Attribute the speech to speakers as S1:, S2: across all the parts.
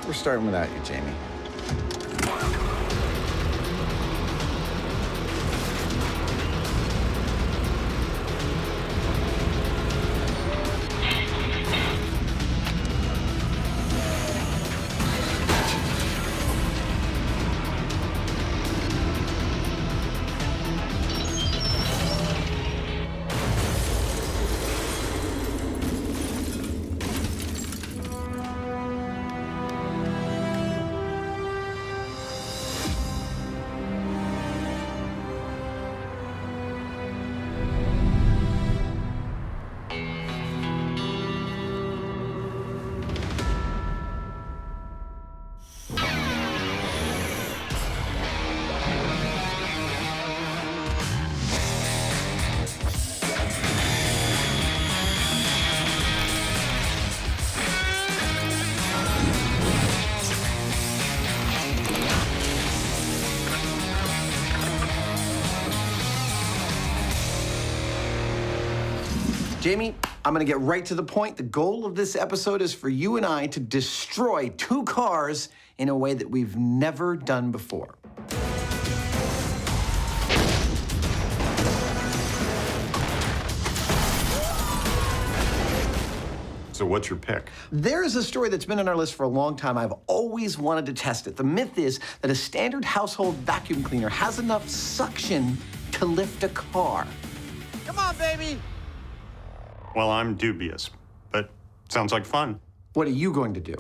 S1: We're starting without you, Jamie. Jamie, I'm gonna get right to the point. The goal of this episode is for you and I to destroy two cars in a way that we've never done before.
S2: So what's your pick?
S1: There's a story that's been on our list for a long time. I've always wanted to test it. The myth is that a standard household vacuum cleaner has enough suction to lift a car.
S3: Come on, baby!
S2: Well, I'm dubious, but sounds like fun.
S1: What are you going to do?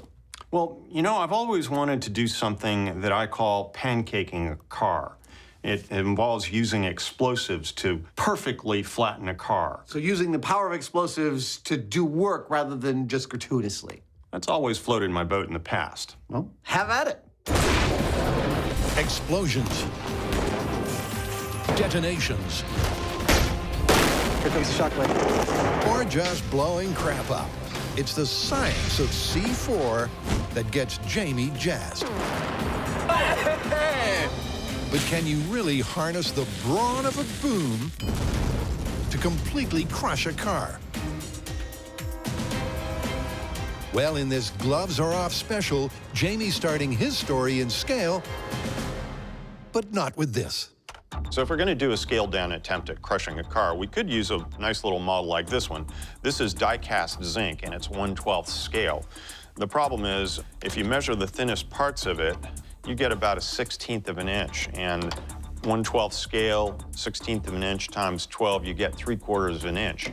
S2: Well, you know, I've always wanted to do something that I call pancaking a car. It involves using explosives to perfectly flatten a car.
S1: So using the power of explosives to do work rather than just gratuitously.
S2: That's always floated my boat in the past.
S1: Well, have at it.
S4: Explosions. Detonations.
S1: Here comes the shockwave.
S4: Or just blowing crap up. It's the science of C4 that gets Jamie jazzed. But can you really harness the brawn of a boom to completely crush a car? Well, in this Gloves Are Off special, Jamie's starting his story in scale, but not with this.
S2: So if we're going to do a scaled-down attempt at crushing a car, we could use a nice little model like this one. This is die-cast zinc, and it's 1/12 scale. The problem is, if you measure the thinnest parts of it, you get about a 1/16 of an inch. And 1/12 scale, 1/16 of an inch times 12, you get 3/4 of an inch.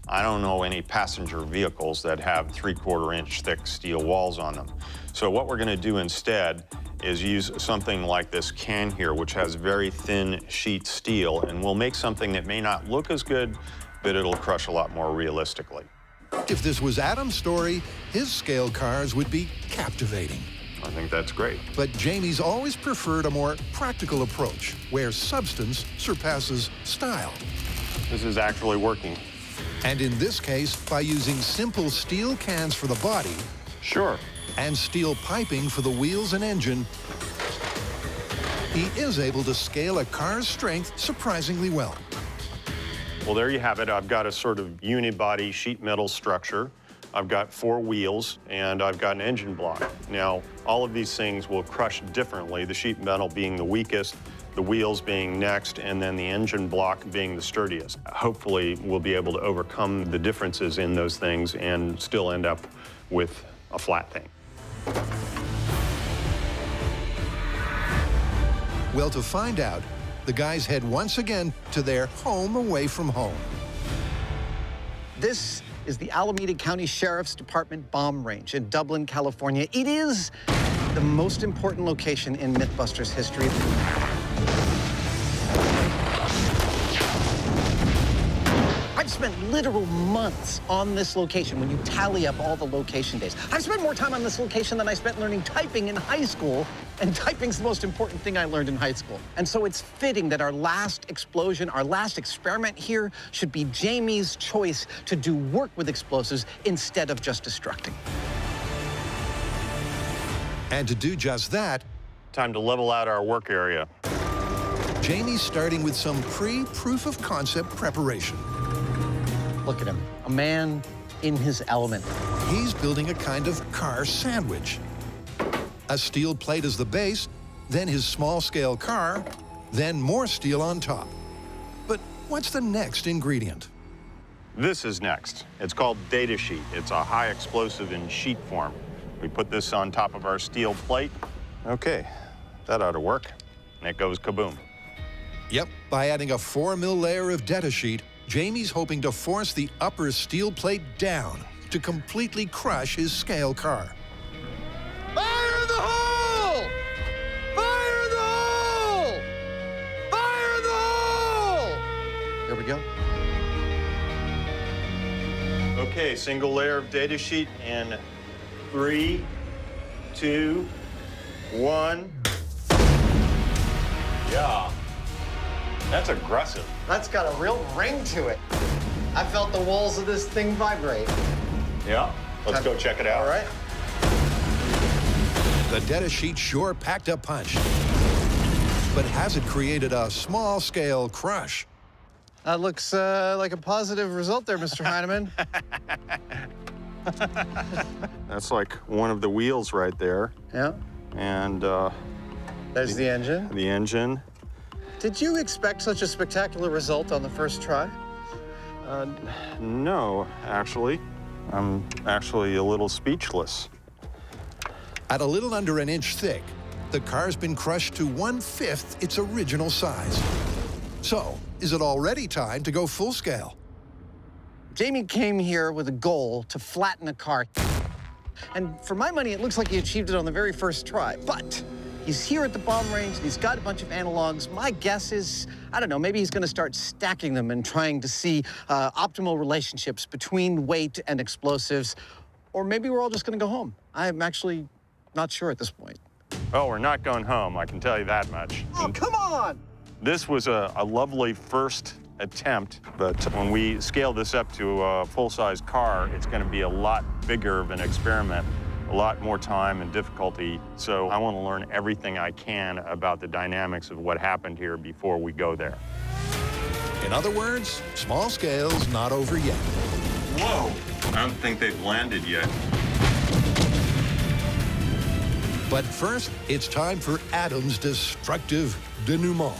S2: I don't know any passenger vehicles that have 3/4 inch thick steel walls on them. So what we're going to do instead is use something like this can here, which has very thin sheet steel, and we'll make something that may not look as good, but it'll crush a lot more realistically.
S4: If this was Adam's story, his scale cars would be captivating.
S2: I think that's great.
S4: But Jamie's always preferred a more practical approach, where substance surpasses style.
S2: This is actually working.
S4: And in this case, by using simple steel cans for the body
S2: Sure.
S4: and steel piping for the wheels and engine, he is able to scale a car's strength surprisingly well.
S2: Well, there you have it. I've got a sort of unibody sheet metal structure. I've got 4 wheels, and I've got an engine block. Now, all of these things will crush differently, the sheet metal being the weakest, the wheels being next, and then the engine block being the sturdiest. Hopefully, we'll be able to overcome the differences in those things and still end up with a flat thing.
S4: Well, to find out, the guys head once again to their home away from home.
S1: This is the Alameda County Sheriff's Department bomb range in Dublin, California. It is the most important location in Mythbusters history. I've spent literal months on this location when you tally up all the location days. I've spent more time on this location than I spent learning typing in high school, and typing's the most important thing I learned in high school. And so it's fitting that our last explosion, our last experiment here should be Jamie's choice to do work with explosives instead of just destructing.
S4: And to do just that,
S2: Time to level out our work area.
S4: Jamie's starting with some pre-proof of concept preparation.
S1: Look at him, a man in his element.
S4: He's building a kind of car sandwich. A steel plate as the base, then his small-scale car, then more steel on top. But what's the next ingredient?
S2: This is next. It's called data sheet. It's a high explosive in sheet form. We put this on top of our steel plate. Okay, that ought to work. And it goes kaboom.
S4: Yep, by adding a 4 mil layer of data sheet, Jamie's hoping to force the upper steel plate down to completely crush his scale car.
S3: Fire in the hole! Fire in the hole! Fire in the hole!
S1: Here we go.
S2: Okay, single layer of data sheet in 3, 2, 1. Yeah, that's aggressive.
S3: That's got a real ring to it. I felt the walls of this thing vibrate.
S2: Yeah, let's go check it out.
S3: All right.
S4: The data sheet sure packed a punch. But has it created a small-scale crush?
S1: That looks like a positive result there, Mr. Hyneman.
S2: That's like one of the wheels right there.
S1: Yeah.
S2: And
S1: There's the engine.
S2: the engine.
S1: Did you expect such a spectacular result on the first try?
S2: No, actually. I'm actually a little speechless.
S4: At a little under an inch thick, the car's been crushed to 1/5 its original size. So, is it already time to go full scale?
S1: Jamie came here with a goal to flatten a car. And for my money, it looks like he achieved it on the very first try. But he's here at the bomb range, and he's got a bunch of analogs. My guess is, I don't know, maybe he's going to start stacking them and trying to see optimal relationships between weight and explosives. Or maybe we're all just going to go home. I'm actually not sure at this point.
S2: Oh, we're not going home, I can tell you that much.
S1: Oh, come on!
S2: This was a lovely first attempt, but when we scale this up to a full-size car, it's going to be a lot bigger of an experiment, a lot more time and difficulty. So I want to learn everything I can about the dynamics of what happened here before we go there.
S4: In other words, small scale's not over yet.
S2: Whoa! I don't think they've landed yet.
S4: But first, it's time for Adam's destructive denouement.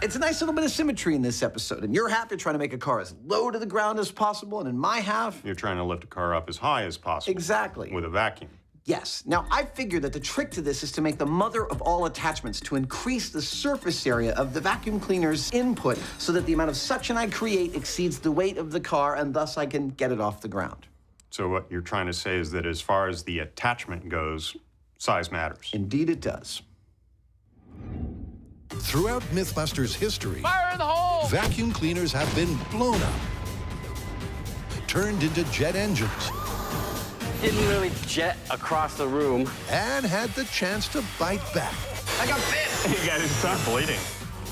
S1: It's a nice little bit of symmetry in this episode. In your half, you're trying to make a car as low to the ground as possible, and in my half...
S2: You're trying to lift a car up as high as possible.
S1: Exactly.
S2: With a vacuum.
S1: Yes. Now, I figure that the trick to this is to make the mother of all attachments, to increase the surface area of the vacuum cleaner's input so that the amount of suction I create exceeds the weight of the car, and thus I can get it off the ground.
S2: So what you're trying to say is that as far as the attachment goes, size matters.
S1: Indeed it does.
S4: Throughout Mythbusters history,
S3: Fire in the hole!
S4: vacuum cleaners have been blown up, turned into jet engines,
S5: Didn't really jet across the room.
S4: and had the chance to bite back.
S3: I got bit!
S2: You gotta stop bleeding.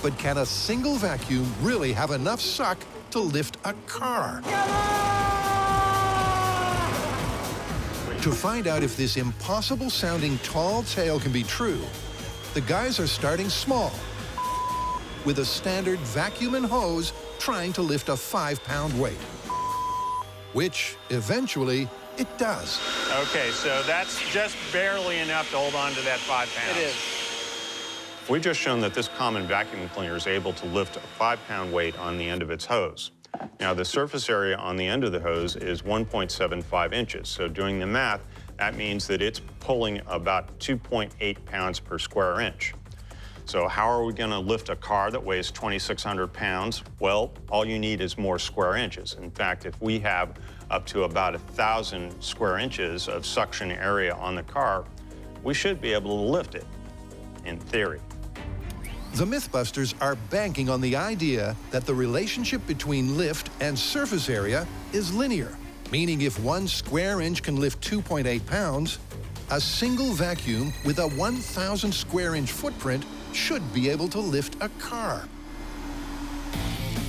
S4: But can a single vacuum really have enough suck to lift a car? To find out if this impossible-sounding tall tale can be true, the guys are starting small, with a standard vacuum and hose trying to lift a 5-pound weight. Which, eventually, it does.
S2: Okay, so that's just barely enough to hold on to that 5 pounds.
S3: It is.
S2: We've just shown that this common vacuum cleaner is able to lift a 5-pound weight on the end of its hose. Now, the surface area on the end of the hose is 1.75 inches. So doing the math, that means that it's pulling about 2.8 pounds per square inch. So how are we going to lift a car that weighs 2,600 pounds? Well, all you need is more square inches. In fact, if we have up to about 1,000 square inches of suction area on the car, we should be able to lift it, in theory.
S4: The Mythbusters are banking on the idea that the relationship between lift and surface area is linear, meaning if 1 square inch can lift 2.8 pounds, a single vacuum with a 1,000 square inch footprint should be able to lift a car.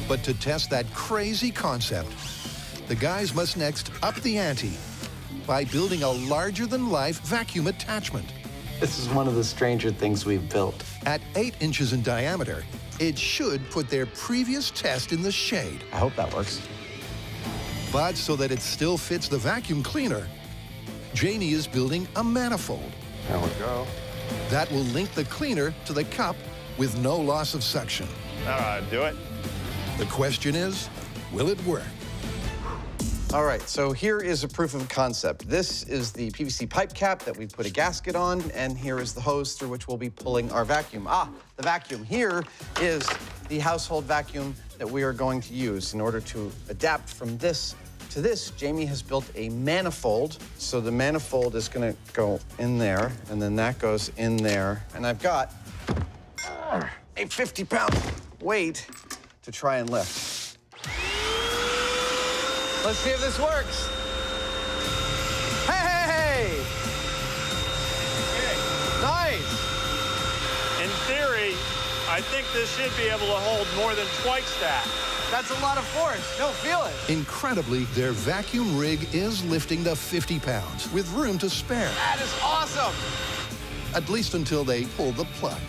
S4: But to test that crazy concept, the guys must next up the ante by building a larger-than-life vacuum attachment.
S1: This is one of the stranger things we've built.
S4: At 8 inches in diameter, it should put their previous test in the shade.
S1: I hope that works.
S4: But so that it still fits the vacuum cleaner, Jamie is building a manifold
S2: There we go.
S4: That will link the cleaner to the cup with no loss of suction.
S2: Do it.
S4: The question is, will it work?
S1: All right, so here is a proof of concept. This is the PVC pipe cap that we put a gasket on, and here is the hose through which we'll be pulling our vacuum. The vacuum. Here is the household vacuum that we are going to use. In order to adapt from this to this, Jamie has built a manifold. So the manifold is gonna go in there, and then that goes in there. And I've got a 50-pound weight to try and lift. Let's see if this works. Hey! Nice!
S2: In theory, I think this should be able to hold more than twice that.
S1: That's a lot of force. Don't feel it.
S4: Incredibly, their vacuum rig is lifting the 50 pounds with room to spare.
S1: That is awesome.
S4: At least until they pull the plug.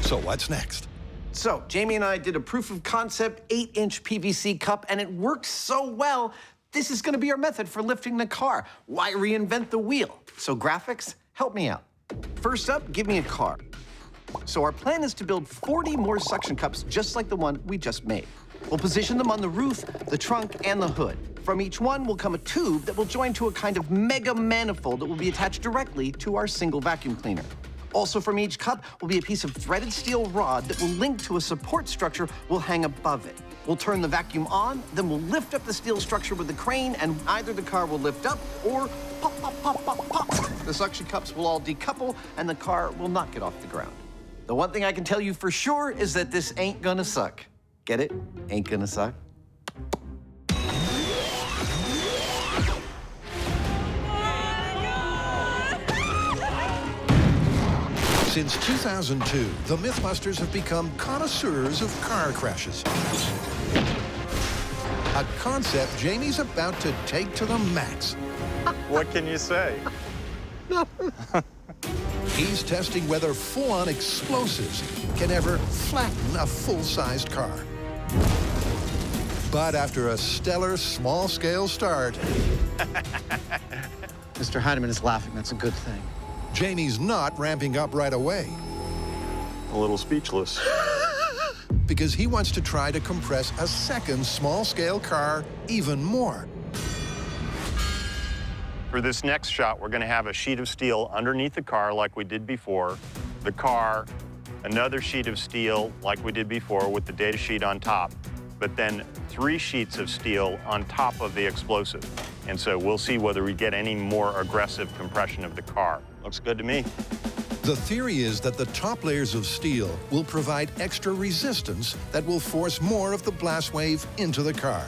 S4: So what's next?
S1: So, Jamie and I did a proof of concept 8-inch PVC cup, and it worked so well, this is gonna be our method for lifting the car. Why reinvent the wheel? So graphics, help me out. First up, give me a car. So our plan is to build 40 more suction cups just like the one we just made. We'll position them on the roof, the trunk, and the hood. From each one will come a tube that will join to a kind of mega manifold that will be attached directly to our single vacuum cleaner. Also from each cup will be a piece of threaded steel rod that will link to a support structure we'll hang above it. We'll turn the vacuum on, then we'll lift up the steel structure with the crane, and either the car will lift up or pop, pop, pop, pop, pop. The suction cups will all decouple, and the car will not get off the ground. The one thing I can tell you for sure is that this ain't gonna suck. Get it? Ain't gonna suck.
S4: Since 2002, the Mythbusters have become connoisseurs of car crashes. A concept Jamie's about to take to the max.
S2: What can you say?
S4: He's testing whether full-on explosives can ever flatten a full-sized car. But after a stellar small-scale start,
S1: Mr. Hyneman is laughing. That's a good thing.
S4: Jamie's not ramping up right away
S2: A little speechless.
S4: because he wants to try to compress a second small-scale car even more.
S2: For this next shot, we're gonna have a sheet of steel underneath the car like we did before. The car, another sheet of steel like we did before with the data sheet on top, but then 3 sheets of steel on top of the explosive. And so we'll see whether we get any more aggressive compression of the car. Looks good to me.
S4: The theory is that the top layers of steel will provide extra resistance that will force more of the blast wave into the car.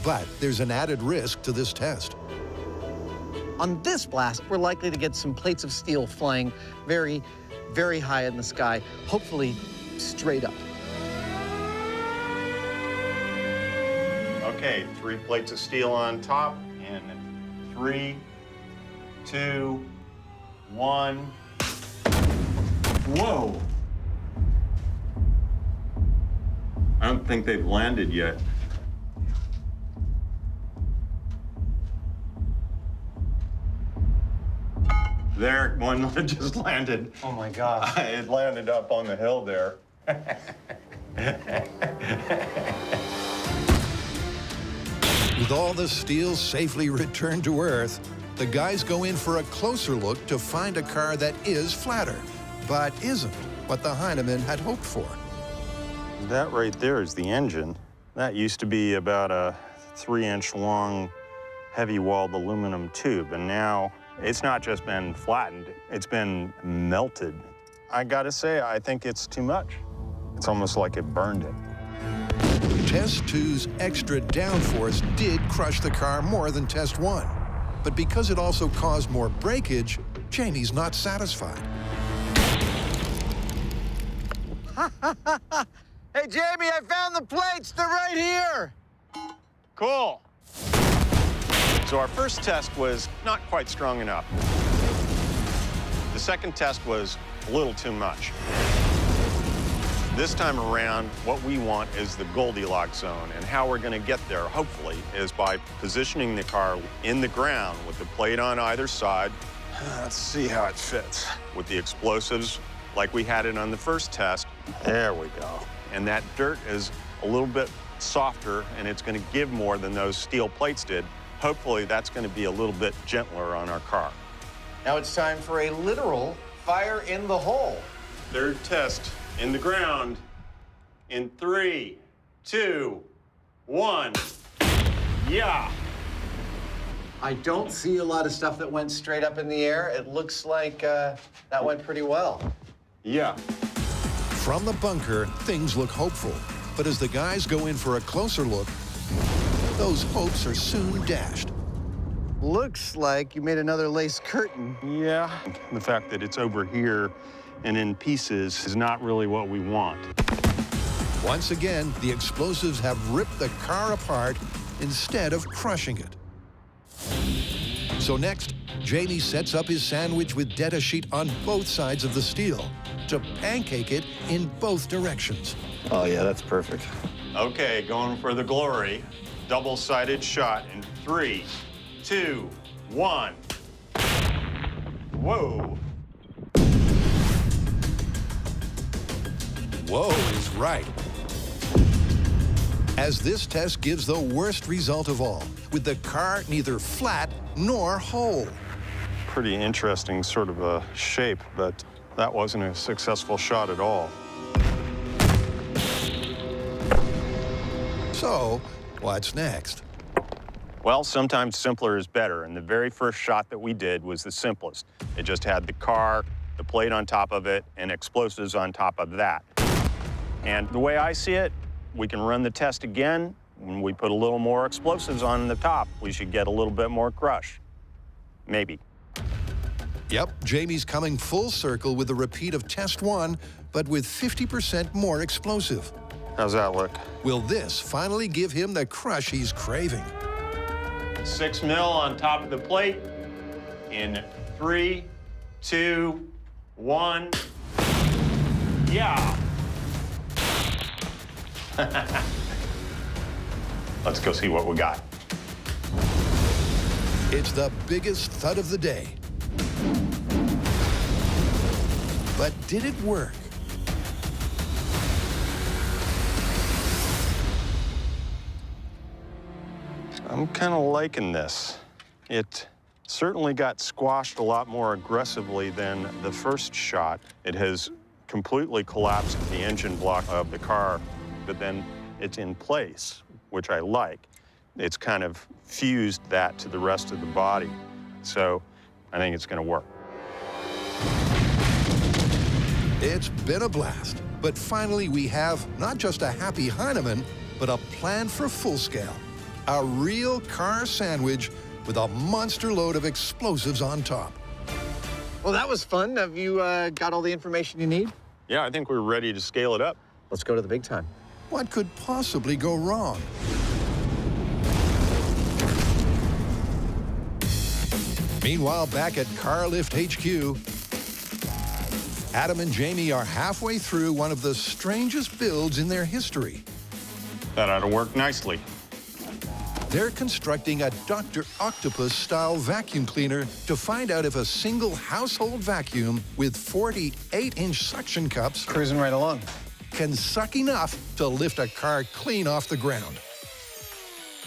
S4: But there's an added risk to this test.
S1: On this blast, we're likely to get some plates of steel flying very, very high in the sky, hopefully straight up.
S2: Okay, 3 plates of steel on top, and 3, 2, 1. Whoa! I don't think they've landed yet. There, one just landed.
S1: Oh my gosh.
S2: It landed up on the hill there.
S4: With all the steel safely returned to Earth, the guys go in for a closer look to find a car that is flatter, but isn't what the Hyneman had hoped for.
S2: That right there is the engine. That used to be about a 3-inch long, heavy-walled aluminum tube, and now it's not just been flattened, it's been melted. I gotta say, I think it's too much. It's almost like it burned it.
S4: Test 2's extra downforce did crush the car more than Test 1. But because it also caused more breakage, Jamie's not satisfied.
S1: Hey, Jamie, I found the plates. They're right here.
S2: Cool. So our first test was not quite strong enough. The second test was a little too much. This time around, what we want is the Goldilocks zone, and how we're going to get there, hopefully, is by positioning the car in the ground with the plate on either side. Let's see how it fits. With the explosives, like we had it on the first test. There we go. And that dirt is a little bit softer, and it's going to give more than those steel plates did. Hopefully, that's going to be a little bit gentler on our car.
S1: Now it's time for a literal fire in the hole.
S2: Third test in the ground in 3, 2, 1. Yeah.
S1: I don't see a lot of stuff that went straight up in the air. It looks like that went pretty well.
S2: Yeah.
S4: From the bunker, things look hopeful. But as the guys go in for a closer look, those hopes are soon dashed.
S1: Looks like you made another lace curtain.
S2: Yeah. The fact that it's over here and in pieces is not really what we want.
S4: Once again, the explosives have ripped the car apart instead of crushing it. So next, Jamie sets up his sandwich with data sheet on both sides of the steel to pancake it in both directions.
S3: Oh, yeah, that's perfect.
S2: Okay, going for the glory. Double-sided shot in 3, 2, 1. Whoa.
S4: Whoa is right. As this test gives the worst result of all, with the car neither flat nor whole.
S2: Pretty interesting sort of a shape, but that wasn't a successful shot at all.
S4: So, what's next?
S2: Well, sometimes simpler is better, and the very first shot that we did was the simplest. It just had the car, the plate on top of it, and explosives on top of that. And the way I see it, we can run the test again. When we put a little more explosives on the top, we should get a little bit more crush. Maybe.
S4: Yep, Jamie's coming full circle with a repeat of test 1, but with 50% more explosive.
S2: How's that look?
S4: Will this finally give him the crush he's craving?
S2: 6 mil on top of the plate in 3, 2, 1. Yeah. Let's go see what we got.
S4: It's the biggest thud of the day. But did it work?
S2: I'm kind of liking this. It certainly got squashed a lot more aggressively than the first shot. It has completely collapsed the engine block of the car, but then it's in place, which I like. It's kind of fused that to the rest of the body. So I think it's going to work.
S4: It's been a blast. But finally, we have not just a happy Hyneman, but a plan for full scale. A real car sandwich with a monster load of explosives on top.
S1: Well, that was fun. Have you got all the information you need?
S2: Yeah, I think we're ready to scale it up.
S1: Let's go to the big time.
S4: What could possibly go wrong? Meanwhile, back at Carlift HQ, Adam and Jamie are halfway through one of the strangest builds in their history.
S2: That ought to work nicely.
S4: They're constructing a Dr. Octopus-style vacuum cleaner to find out if a single household vacuum with 48-inch suction cups
S1: Cruising right along.
S4: can suck enough to lift a car clean off the ground.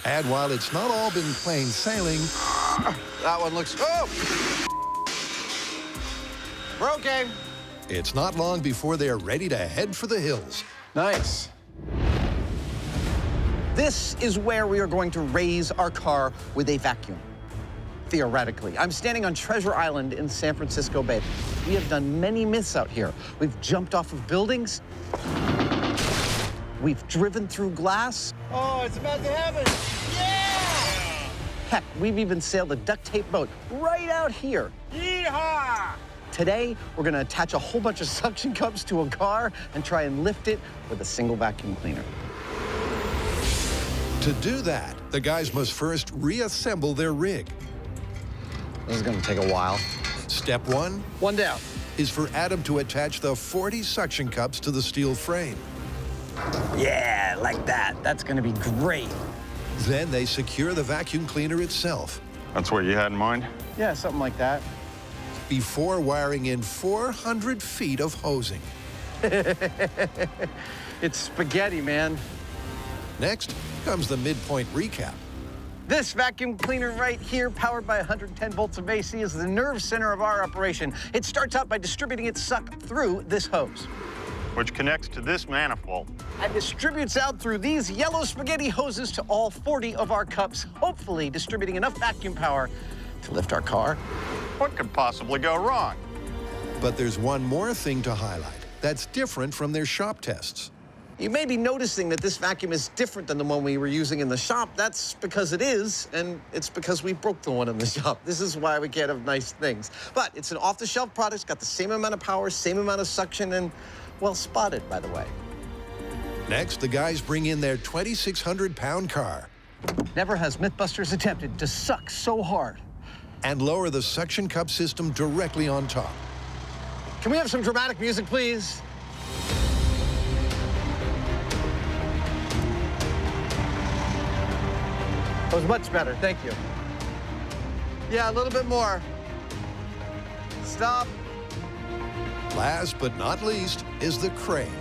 S4: And while it's not all been plain sailing,
S1: That one looks... Oh! We're okay.
S4: it's not long before they're ready to head for the hills.
S1: Nice. This is where we are going to raise our car with a vacuum. Theoretically. I'm standing on Treasure Island in San Francisco Bay. We have done many myths out here. We've jumped off of buildings. We've driven through glass.
S3: Oh, it's about to happen. Yeah!
S1: Heck, we've even sailed a duct tape boat right out here.
S3: Yeehaw!
S1: Today, we're gonna attach a whole bunch of suction cups to a car and try and lift it with a single vacuum cleaner.
S4: To do that, the guys must first reassemble their rig.
S1: This is gonna take a while.
S4: Step 1,
S1: One down.
S4: is for Adam to attach the 40 suction cups to the steel frame.
S1: Yeah, like that. That's gonna be great.
S4: Then they secure the vacuum cleaner itself
S2: That's what you had in mind?
S1: Yeah, something like that.
S4: before wiring in 400 feet of hosing.
S1: It's spaghetti, man.
S4: Next comes the midpoint recap.
S1: This vacuum cleaner right here, powered by 110 volts of AC, is the nerve center of our operation. It starts out by distributing its suck through this hose
S2: Which connects to this manifold.
S1: and distributes out through these yellow spaghetti hoses to all 40 of our cups, hopefully distributing enough vacuum power to lift our car.
S2: What could possibly go wrong?
S4: But there's one more thing to highlight that's different from their shop tests.
S1: You may be noticing that this vacuum is different than the one we were using in the shop. That's because it is, and it's because we broke the one in the shop. This is why we can't have nice things. But it's an off-the-shelf product. It's got the same amount of power, same amount of suction, and well spotted, by the way.
S4: Next, the guys bring in their 2,600-pound car
S1: Never has Mythbusters attempted to suck so hard.
S4: and lower the suction cup system directly on top.
S1: Can we have some dramatic music, please? That was much better, thank you. Yeah, a little bit more. Stop.
S4: Last but not least is the crane.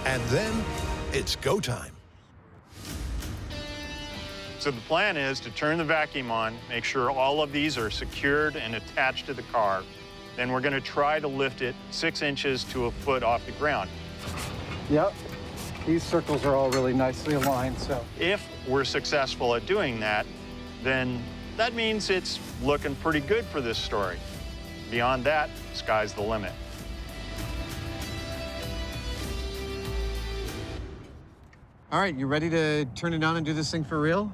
S4: And then it's go time.
S2: So the plan is to turn the vacuum on, make sure all of these are secured and attached to the car. Then we're going to try to lift it 6 inches to a foot off the ground.
S1: Yep. These circles are all really nicely aligned, so.
S2: If we're successful at doing that, then that means it's looking pretty good for this story. Beyond that, sky's the limit.
S1: All right, you ready to turn it on and do this thing for real?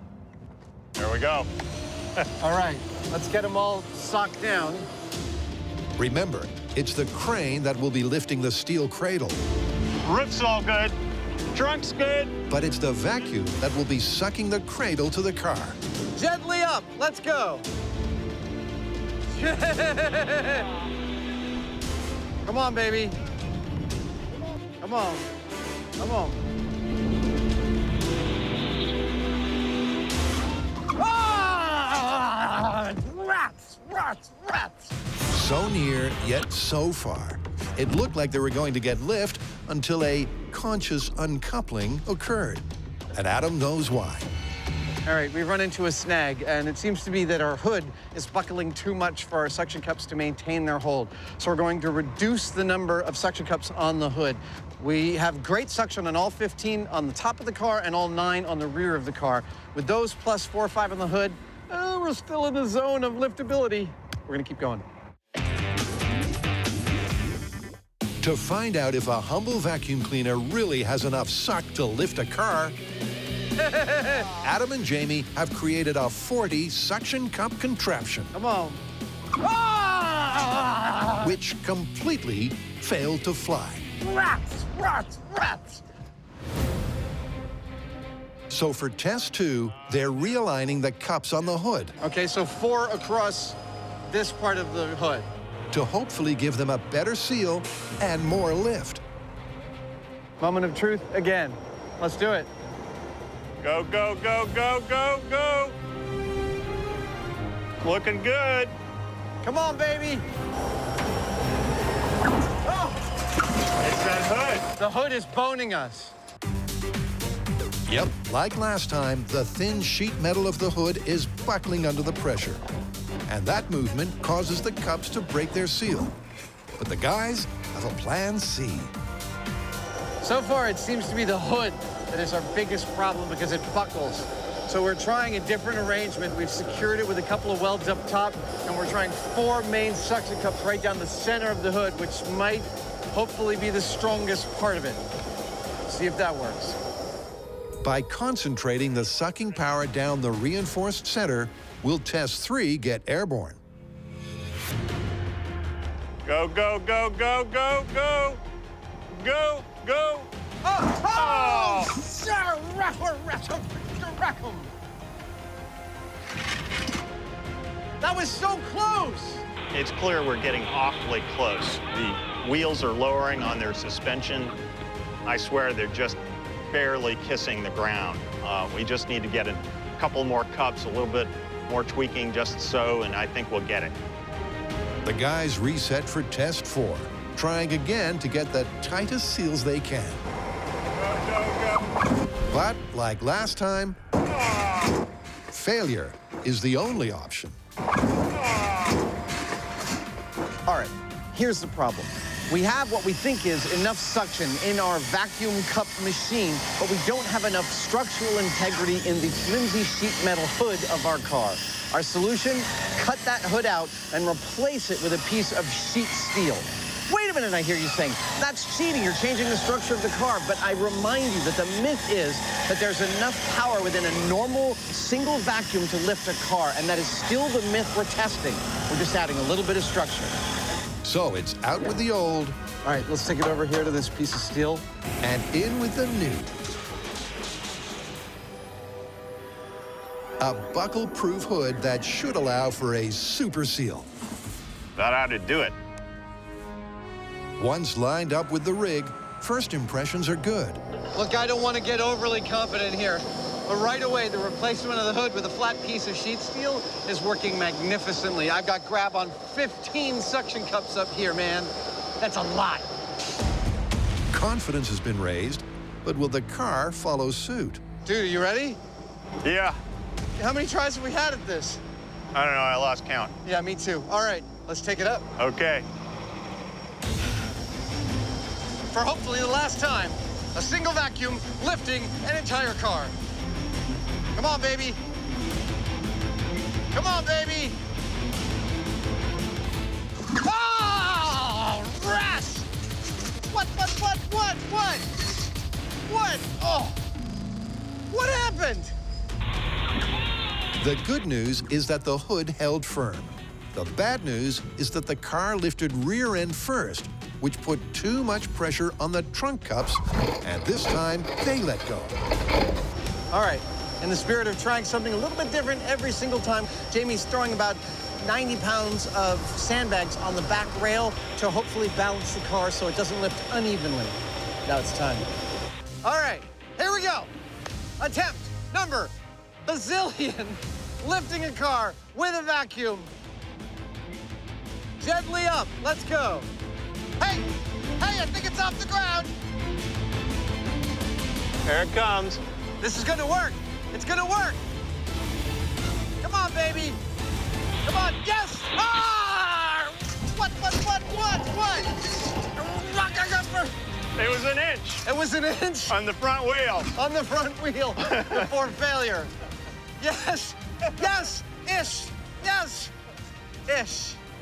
S2: There we go.
S1: All right, let's get them all socked down.
S4: Remember, it's the crane that will be lifting the steel cradle,
S2: Roof's all good. Trunk's good.
S4: but it's the vacuum that will be sucking the cradle to the car.
S1: Gently up, let's go. Come on, baby. Come on, come on. Ah! Rats, rats, rats.
S4: So near, yet so far. It looked like they were going to get lift until a conscious uncoupling occurred. And Adam knows why.
S1: All right, we've run into a snag, and it seems to be that our hood is buckling too much for our suction cups to maintain their hold. So we're going to reduce the number of suction cups on the hood. We have great suction on all 15 on the top of the car and all 9 on the rear of the car. With those plus 4 or 5 on the hood, we're still in the zone of liftability. We're gonna keep going.
S4: To find out if a humble vacuum cleaner really has enough suck to lift a car, Adam and Jamie have created a 40 suction cup contraption,
S1: Come on. Ah!
S4: which completely failed to fly.
S1: Rats, rats, rats.
S4: So for test 2, they're realigning the cups on the hood
S1: Okay, so 4 across this part of the hood.
S4: to hopefully give them a better seal and more lift.
S1: Moment of truth again. Let's do it.
S2: Go, go, go, go, go, go. Looking good.
S1: Come on, baby. Oh,
S2: It's that hood.
S1: the hood is boning us.
S4: Yep, like last time, the thin sheet metal of the hood is buckling under the pressure. And that movement causes the cups to break their seal. But the guys have a plan C.
S1: So far, it seems to be the hood that is our biggest problem because it buckles. So we're trying a different arrangement. We've secured it with a couple of welds up top, and we're trying 4 main suction cups right down the center of the hood, which might hopefully be the strongest part of it. See if that works.
S4: By concentrating the sucking power down the reinforced center, will test 3 get airborne.
S2: Go, go, go, go, go, go. Go, go.
S1: Oh! That was so close!
S2: It's clear we're getting awfully close. The wheels are lowering on their suspension. I swear they're just barely kissing the ground. We just need to get a couple more cups, a little bit more tweaking just so, and I think we'll get it.
S4: The guys reset for test 4, trying again to get the tightest seals they can. But like last time, failure is the only option.
S1: All right, here's the problem. We have what we think is enough suction in our vacuum cup machine, but we don't have enough structural integrity in the flimsy sheet metal hood of our car. Our solution, cut that hood out and replace it with a piece of sheet steel. Wait a minute, I hear you saying, that's cheating, you're changing the structure of the car. But I remind you that the myth is that there's enough power within a normal single vacuum to lift a car, and that is still the myth we're testing. We're just adding a little bit of structure.
S4: So it's out with the old.
S1: All right, let's take it over here to this piece of steel.
S4: And in with the new. A buckle-proof hood that should allow for a super seal.
S2: That ought to do it.
S4: Once lined up with the rig, first impressions are good.
S3: Look, I don't want to get overly confident here, but right away, the replacement of the hood with a flat piece of sheet steel is working magnificently. I've got grab on 15 suction cups up here, man. That's a lot.
S4: Confidence has been raised, but will the car follow suit?
S3: Dude, are you ready?
S2: Yeah,
S3: How many tries have we had at this?
S2: I don't know, I lost count.
S3: Yeah, me too. All right, let's take it up.
S2: Okay.
S3: For hopefully the last time, a single vacuum lifting an entire car. Come on, baby. Come on, baby. Oh, rats! What? What? Oh, what happened?
S4: The good news is that the hood held firm. The bad news is that the car lifted rear end first, which put too much pressure on the trunk cups, and this time they let go.
S1: All right, in the spirit of trying something a little bit different every single time, Jamie's throwing about 90 pounds of sandbags on the back rail to hopefully balance the car so it doesn't lift unevenly. Now it's time.
S3: All right, here we go. Attempt number bazillion, lifting a car with a vacuum. Gently up, let's go. Hey, I think it's off the ground.
S2: Here it comes.
S3: This is gonna work. It's gonna work. Come on, baby. Come on, yes! Ah! What?
S2: It was an inch
S3: It was an inch
S2: on the front wheel.
S3: on the front wheel before failure. Yes, ish.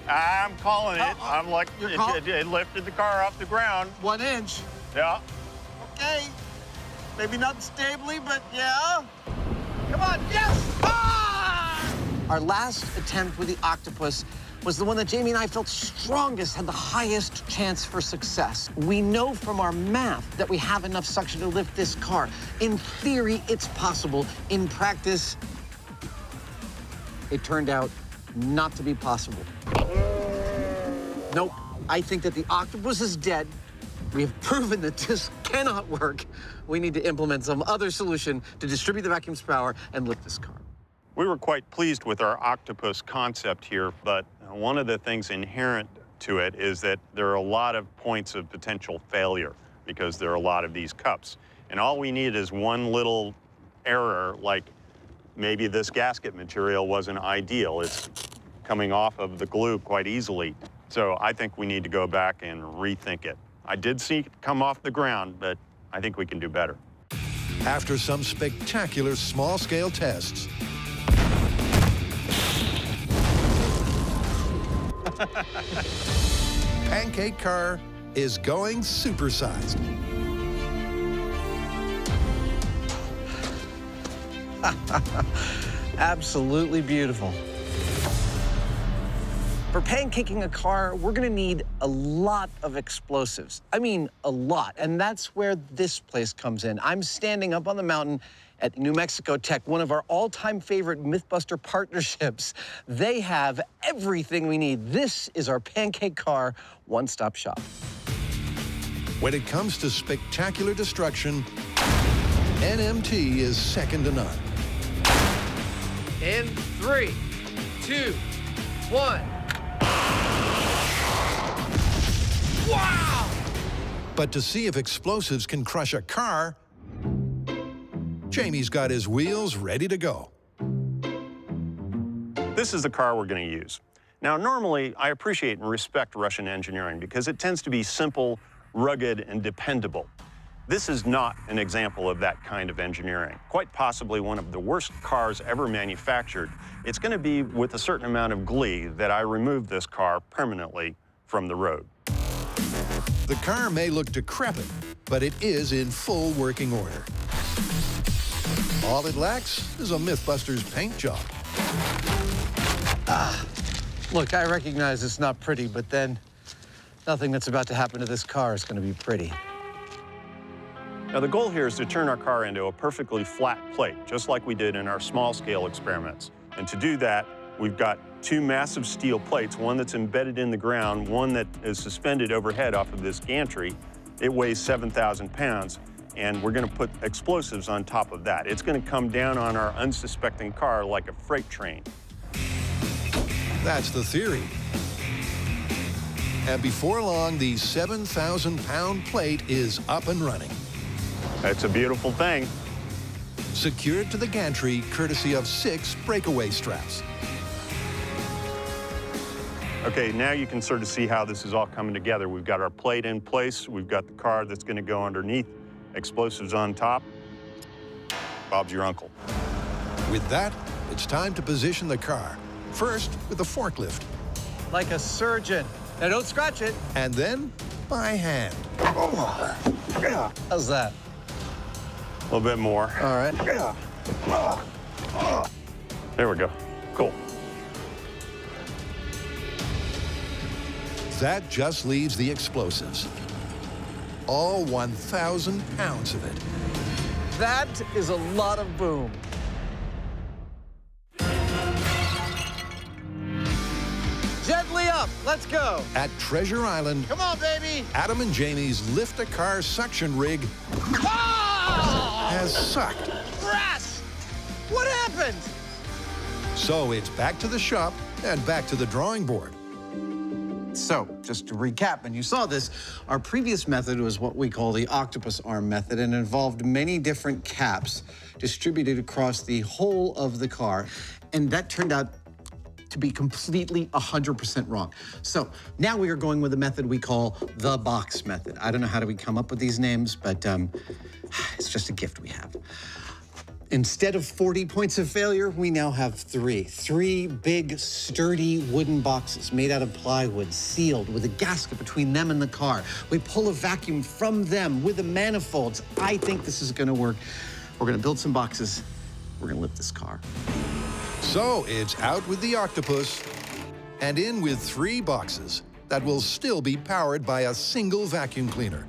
S2: I'm calling it.
S3: Oh,
S2: I'm like,
S3: you're call-
S2: it lifted the car off the ground.
S3: 1 inch.
S2: Yeah.
S3: Okay. Maybe not stably, but yeah. Come on, yes! Ah!
S1: Our last attempt with the octopus was the one that Jamie and I felt strongest, had the highest chance for success. We know from our math that we have enough suction to lift this car. In theory, it's possible. In practice, it turned out not to be possible. Nope. I think that the octopus is dead. We have proven that this cannot work. We need to implement some other solution to distribute the vacuum's power and lift this car.
S2: We were quite pleased with our octopus concept here, but one of the things inherent to it is that there are a lot of points of potential failure because there are a lot of these cups. And all we need is one little error, like maybe this gasket material wasn't ideal. It's coming off of the glue quite easily. So I think we need to go back and rethink it. I did see it come off the ground, but I think we can do better.
S4: After some spectacular small-scale tests, Pancake Car is going supersized.
S1: Absolutely beautiful. For pancaking a car, we're gonna need a lot of explosives. I mean, a lot. And that's where this place comes in. I'm standing up on the mountain At New Mexico Tech, one of our all-time favorite Mythbuster partnerships, they have everything we need. This is our pancake car one-stop shop.
S4: When it comes to spectacular destruction, NMT is second to none.
S3: In 3, 2, 1. Wow!
S4: But to see if explosives can crush a car, Jamie's got his wheels ready to go.
S2: This is the car we're going to use. Now, normally, I appreciate and respect Russian engineering because it tends to be simple, rugged, and dependable. This is not an example of that kind of engineering. Quite possibly one of the worst cars ever manufactured. It's going to be with a certain amount of glee that I remove this car permanently from the road.
S4: The car may look decrepit, but it is in full working order. All it lacks is a Mythbusters paint job.
S1: Look, I recognize it's not pretty, but then nothing that's about to happen to this car is going to be pretty.
S2: Now, the goal here is to turn our car into a perfectly flat plate, just like we did in our small-scale experiments. And to do that, we've got two massive steel plates, one that's embedded in the ground, one that is suspended overhead off of this gantry. It weighs 7,000 pounds, and we're going to put explosives on top of that. It's going to come down on our unsuspecting car like a freight train.
S4: That's the theory. And before long, the 7,000-pound plate is up and running.
S2: It's a beautiful thing.
S4: Secured to the gantry courtesy of 6 breakaway straps.
S2: Okay, now you can sort of see how this is all coming together. We've got our plate in place. We've got the car that's going to go underneath. Explosives on top. Bob's your uncle.
S4: With that, it's time to position the car. First, with a forklift.
S1: Like a surgeon. Now, don't scratch it.
S4: And then, by hand.
S1: How's that?
S2: A little bit more.
S1: All right.
S2: There we go. Cool.
S4: That just leaves the explosives. All 1,000 pounds of it.
S1: That is a lot of boom. Gently up. Let's go.
S4: At Treasure Island,
S1: Come on, baby.
S4: Adam and Jamie's lift-a-car suction rig has sucked.
S1: Brass. What happened?
S4: So it's back to the shop and back to the drawing board.
S1: So, just to recap, and you saw this, our previous method was what we call the octopus arm method and involved many different caps distributed across the whole of the car. And that turned out to be completely 100% wrong. So now we are going with a method we call the box method. I don't know how do we come up with these names, but it's just a gift we have. Instead of 40 points of failure, we now have 3. 3 big, sturdy wooden boxes made out of plywood, sealed with a gasket between them and the car. We pull a vacuum from them with the manifolds. I think this is gonna work. We're gonna build some boxes. We're gonna lift this car.
S4: So it's out with the octopus and in with 3 boxes that will still be powered by a single vacuum cleaner.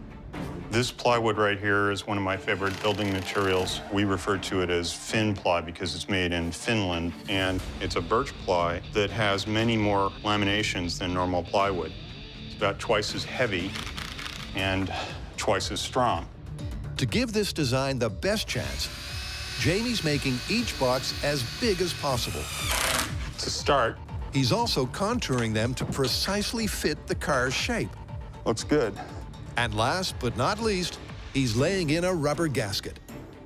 S2: This plywood right here is one of my favorite building materials. We refer to it as Finn ply because it's made in Finland, and it's a birch ply that has many more laminations than normal plywood. It's about twice as heavy and twice as strong.
S4: To give this design the best chance, Jamie's making each box as big as possible.
S2: To start,
S4: He's also contouring them to precisely fit the car's shape.
S2: looks good.
S4: And last but not least, he's laying in a rubber gasket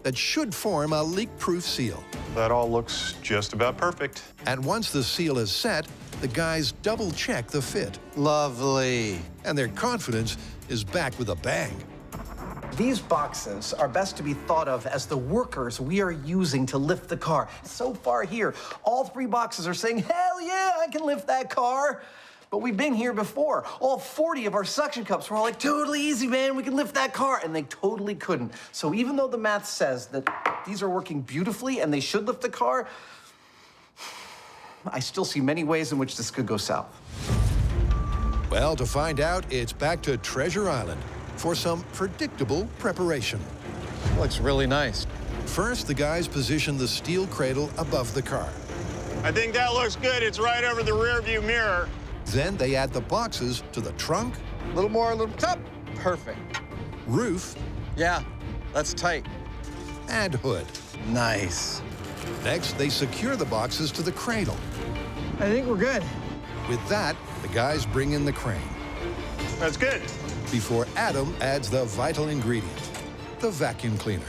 S4: that should form a leak-proof seal.
S2: That all looks just about perfect.
S4: And once the seal is set, the guys double-check the fit.
S1: Lovely.
S4: And their confidence is back with a bang.
S1: These boxes are best to be thought of as the workers we are using to lift the car. So far here, all 3 boxes are saying, hell yeah, I can lift that car. But we've been here before. All 40 of our suction cups were all like, totally easy, man, we can lift that car. And they totally couldn't. So even though the math says that these are working beautifully and they should lift the car, I still see many ways in which this could go south.
S4: Well, to find out, it's back to Treasure Island for some predictable preparation.
S1: Looks really nice.
S4: First, the guys position the steel cradle above the car.
S2: I think that looks good. It's right over the rear view mirror.
S4: Then they add the boxes to the trunk,
S3: A little more, a little top. Perfect.
S4: roof,
S3: Yeah, that's tight.
S4: and hood.
S3: Nice.
S4: Next, they secure the boxes to the cradle.
S3: I think we're good.
S4: With that, the guys bring in the crane.
S2: That's good.
S4: Before Adam adds the vital ingredient, the vacuum cleaner.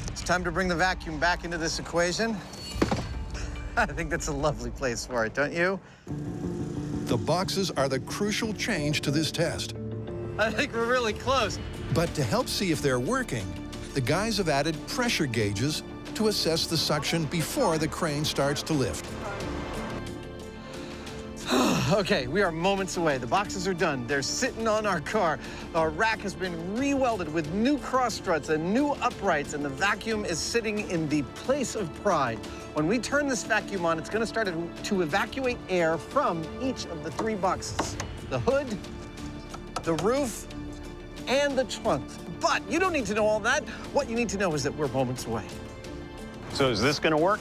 S3: It's time to bring the vacuum back into this equation. I think that's a lovely place for it, don't you?
S4: The boxes are the crucial change to this test.
S3: I think we're really close.
S4: But to help see if they're working, the guys have added pressure gauges to assess the suction before the crane starts to lift.
S3: Okay, we are moments away. The boxes are done. They're sitting on our car. Our rack has been re-welded with new cross struts and new uprights, and the vacuum is sitting in the place of pride. When we turn this vacuum on, it's going to start to evacuate air from each of the 3 boxes: the hood, the roof, and the trunk. But you don't need to know all that. What you need to know is that we're moments away.
S2: So is this going to work?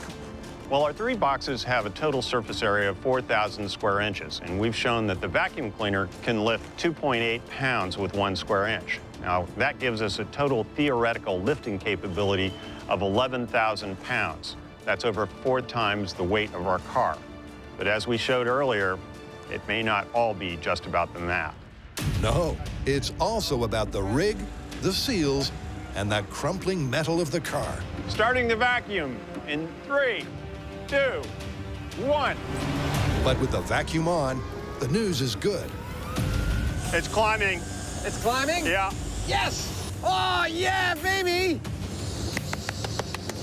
S2: Well, our 3 boxes have a total surface area of 4,000 square inches, and we've shown that the vacuum cleaner can lift 2.8 pounds with 1 square inch. Now, that gives us a total theoretical lifting capability of 11,000 pounds. That's over 4 times the weight of our car. But as we showed earlier, it may not all be just about the math.
S4: No, it's also about the rig, the seals, and the crumpling metal of the car.
S2: Starting the vacuum in 3, 2, 1.
S4: But with the vacuum on, the news is good.
S2: It's climbing.
S3: It's climbing?
S2: Yeah.
S3: Yes! Oh, yeah, baby!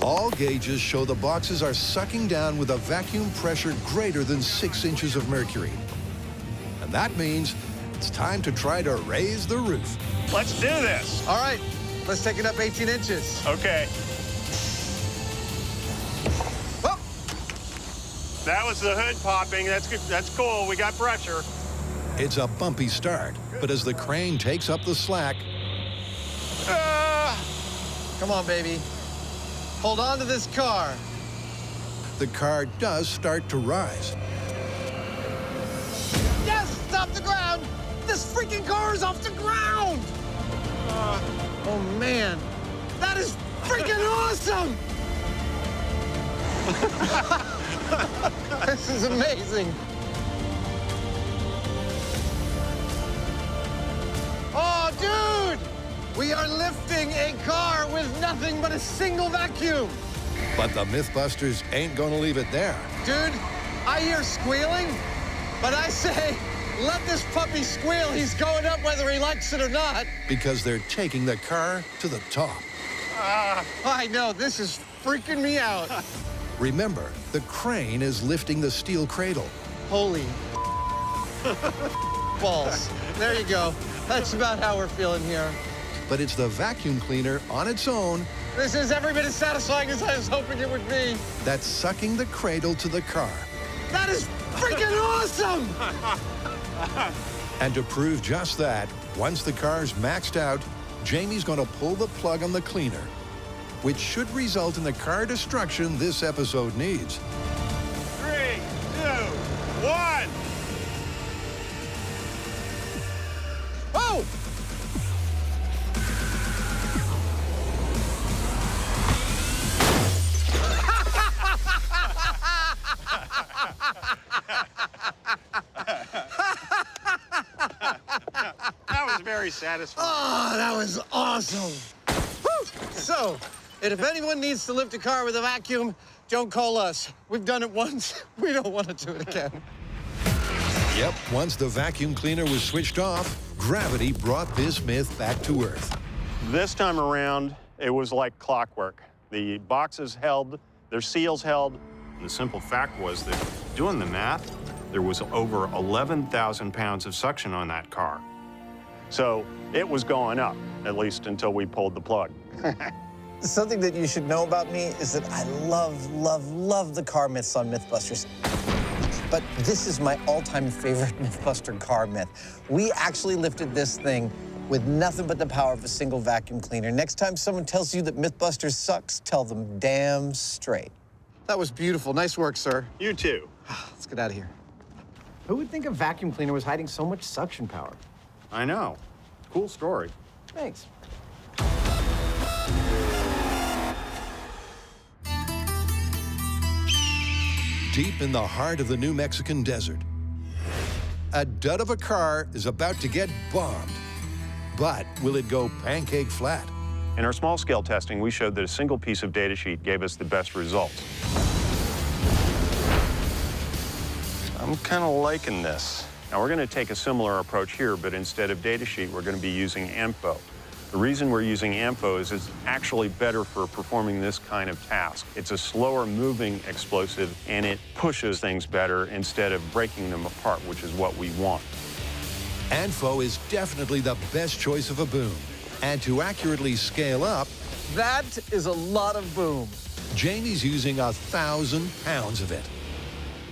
S4: All gauges show the boxes are sucking down with a vacuum pressure greater than 6 inches of mercury. And that means it's time to try to raise the roof.
S2: Let's do this.
S3: All right, let's take it up 18 inches.
S2: Okay.
S3: Oh,
S2: That was the hood popping. That's good. That's cool. We got pressure.
S4: It's a bumpy start, but as the crane takes up the slack,
S3: come on, baby. Hold on to this car.
S4: the car does start to rise.
S3: Yes, it's off the ground. This freaking car is off the ground. Oh, man. That is freaking awesome. This is amazing. Oh, dude! We are lifting a car with nothing but a single vacuum.
S4: But the Mythbusters ain't gonna leave it there.
S3: Dude, I hear squealing, but I say, let this puppy squeal. He's going up whether he likes it or not.
S4: Because they're taking the car to the top.
S3: I know, this is freaking me out.
S4: Remember, the crane is lifting the steel cradle.
S3: Holy balls. There you go. That's about how we're feeling here.
S4: But it's the vacuum cleaner on its own
S3: This is every bit as satisfying as I was hoping it would be.
S4: that's sucking the cradle to the car.
S3: That is freaking awesome!
S4: And to prove just that, once the car's maxed out, Jamie's gonna pull the plug on the cleaner, which should result in the car destruction this episode needs.
S2: 3, 2, 1.
S3: Oh!
S2: That was very satisfying.
S3: Oh, that was awesome. Woo! So, and if anyone needs to lift a car with a vacuum, don't call us. We've done it once. We don't want to do it again.
S4: Yep, once the vacuum cleaner was switched off, gravity brought this myth back to Earth.
S2: This time around, it was like clockwork. The boxes held, their seals held. And the simple fact was that, doing the math, there was over 11,000 pounds of suction on that car. So it was going up, at least until we pulled the plug.
S1: Something that you should know about me is that I love the car myths on Mythbusters. But this is my all-time favorite Mythbuster car myth. We actually lifted this thing
S3: with nothing but the power of a single vacuum cleaner. Next time someone tells you that Mythbusters sucks, tell them damn straight. That was beautiful. Nice work, sir.
S2: You too.
S3: Let's get out of here.
S1: Who would think a vacuum cleaner was hiding so much suction power?
S2: I know. Cool story.
S1: Thanks.
S4: Deep in the heart of the New Mexican desert, a dud of a car is about to get bombed. But will it go pancake flat?
S2: In our small-scale testing, we showed that a single piece of data sheet gave us the best results. I'm kind of liking this. Now, we're going to take a similar approach here, but instead of data sheet, we're going to be using AMFO. The reason we're using AMFO is it's actually better for performing this kind of task. It's a slower moving explosive, and it pushes things better instead of breaking them apart, which is what we want.
S4: ANFO is definitely the best choice of a boom. And to accurately scale up,
S3: That is a lot of boom.
S4: Jamie's using 1,000 pounds of it.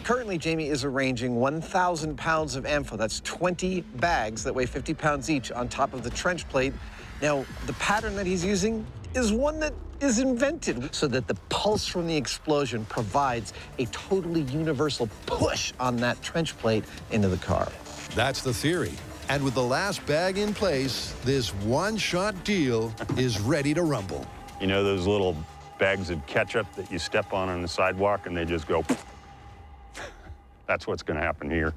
S3: Currently, Jamie is arranging 1,000 pounds of AMFO. That's 20 bags that weigh 50 pounds each on top of the trench plate. Now, the pattern that he's using is one that is invented so that the pulse from the explosion provides a totally universal push on that trench plate into the car.
S4: That's the theory. And with the last bag in place, this one-shot deal is ready to rumble.
S2: You know those little bags of ketchup that you step on the sidewalk and they just go? That's what's going to happen here.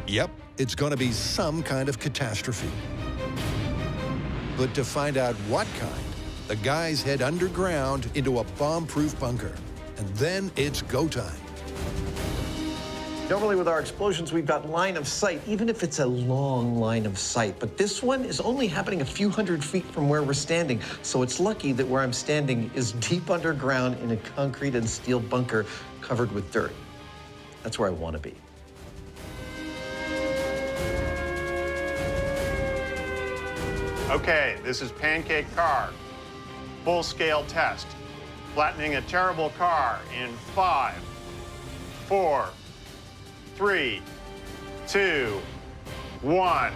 S4: Yep, it's going to be some kind of catastrophe. But to find out what kind, the guys head underground into a bomb-proof bunker. And then it's go time.
S3: Normally with our explosions, we've got line of sight, even if it's a long line of sight. But this one is only happening a few hundred feet from where we're standing. So it's lucky that where I'm standing is deep underground in a concrete and steel bunker covered with dirt. That's where I want to be.
S2: Okay, this is Pancake Car. Full-scale test. Flattening a terrible car in 5, 4, 3, 2, 1.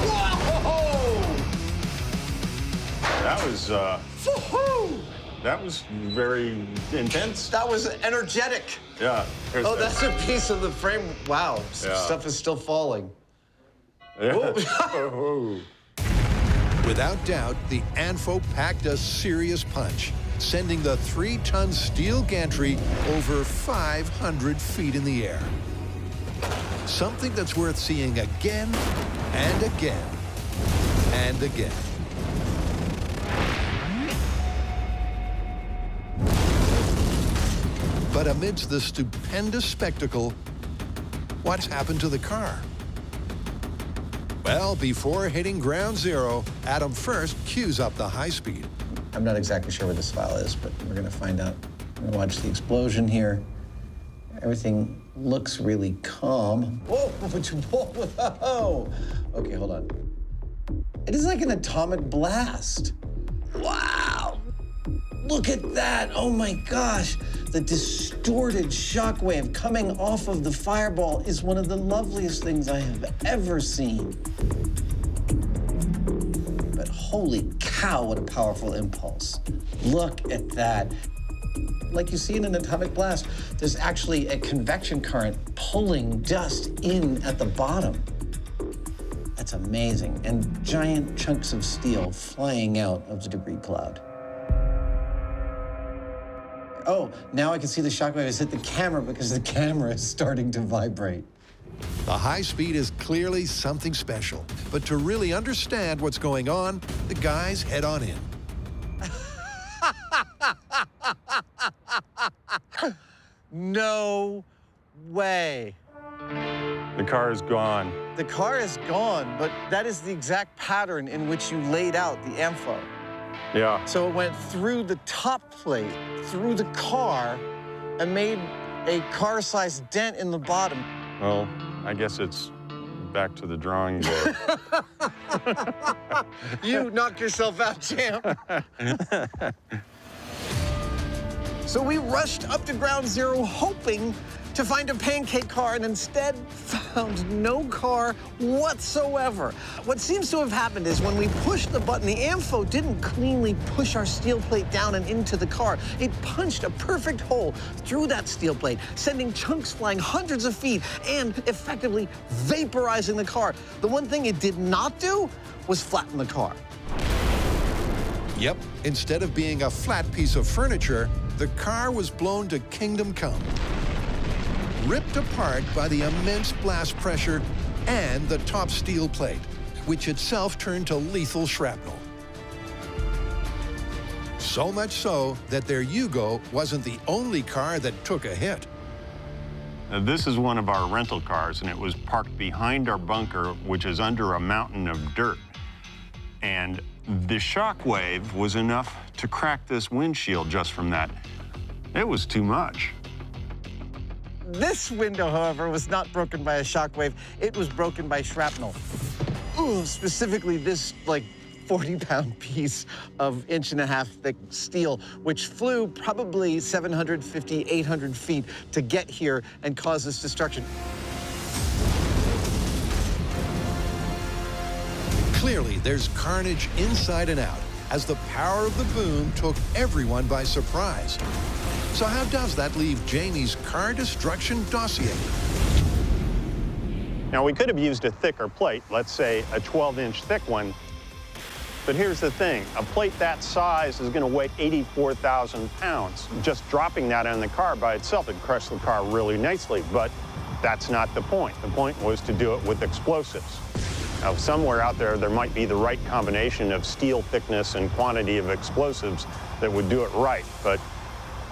S3: Whoa!
S2: That was very intense.
S3: That was energetic.
S2: Yeah.
S3: Oh, that's a piece of the frame. Wow,
S2: Yeah.
S3: Stuff is still falling.
S4: Without doubt, the ANFO packed a serious punch, sending the 3-ton steel gantry over 500 feet in the air. Something that's worth seeing again and again and again. But amidst the stupendous spectacle, what's happened to the car? Well, before hitting ground zero, Adam first cues up the high speed.
S3: I'm not exactly sure where this file is, but we're gonna find out. We're gonna watch the explosion here. Everything looks really calm. Whoa, whoa. Okay, hold on. It is like an atomic blast. Wow. Look at that, oh my gosh. The distorted shockwave coming off of the fireball is one of the loveliest things I have ever seen. But holy cow, what a powerful impulse. Look at that. Like you see in an atomic blast, there's actually a convection current pulling dust in at the bottom. That's amazing. And giant chunks of steel flying out of the debris cloud. Oh, now I can see the shockwave has hit the camera because the camera is starting to vibrate.
S4: The high speed is clearly something special. But to really understand what's going on, the guys head on in.
S3: No way.
S2: The car is gone.
S3: The car is gone, but that is the exact pattern in which you laid out the AMFO.
S2: Yeah.
S3: So it went through the top plate, through the car, and made a car-sized dent in the bottom.
S2: Well, I guess it's back to the drawing board.
S3: You knocked yourself out, champ. So we rushed up to ground zero hoping
S1: to find a pancake car and instead found no car whatsoever. What seems to have happened is when we pushed the button, the Ampho didn't cleanly push our steel plate down and into the car. It punched a perfect hole through that steel plate, sending chunks flying hundreds of feet and effectively vaporizing the car. The one thing it did not do was flatten the car.
S4: Yep, instead of being a flat piece of furniture, the car was blown to kingdom come. Ripped apart by the immense blast pressure and the top steel plate, which itself turned to lethal shrapnel. So much so that their Yugo wasn't the only car that took a hit.
S2: Now, this is one of our rental cars, and it was parked behind our bunker, which is under a mountain of dirt. And the shock wave was enough to crack this windshield just from that. It was too much.
S1: This window, however, was not broken by a shockwave. It was broken by shrapnel. Ooh, specifically this, like, 40-pound piece of 1.5-inch thick steel, which flew probably 750, 800 feet to get here and cause this destruction.
S4: Clearly, there's carnage inside and out as the power of the boom took everyone by surprise. So how does that leave Jamie's car destruction dossier?
S2: Now, we could have used a thicker plate, let's say a 12-inch thick one. But here's the thing, a plate that size is going to weigh 84,000 pounds. Just dropping that on the car by itself would crush the car really nicely, but that's not the point. The point was to do it with explosives. Now, somewhere out there, there might be the right combination of steel thickness and quantity of explosives that would do it right, but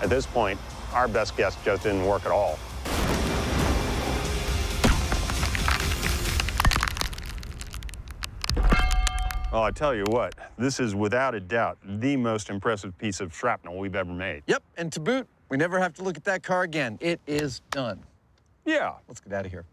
S2: at this point, our best guess just didn't work at all. Well, I tell you what, this is without a doubt the most impressive piece of shrapnel we've ever made.
S1: Yep, and to boot, we never have to look at that car again. It is done.
S2: Yeah.
S1: Let's get out of here.